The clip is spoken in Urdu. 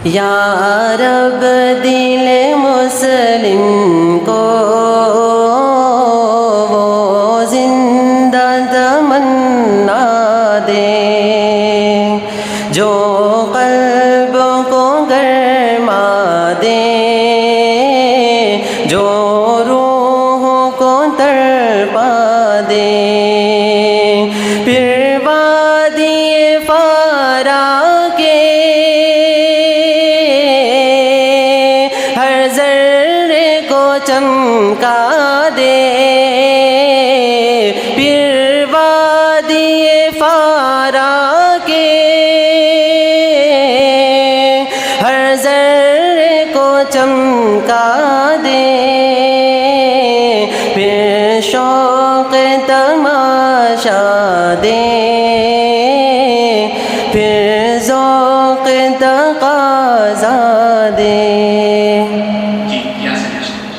یا رب دل مسلم کو وہ زندہ تمنا دے، جو قلب کو گرما دے، جو روح کو تڑپا دے۔ پھر وادی فارا کے ہر ذرے کو چمکا دے، پھر وادی فارا کے ہر ذرے کو چمکا دے، پھر شوق تماشا دے، پھر ذوق تقاضا دے۔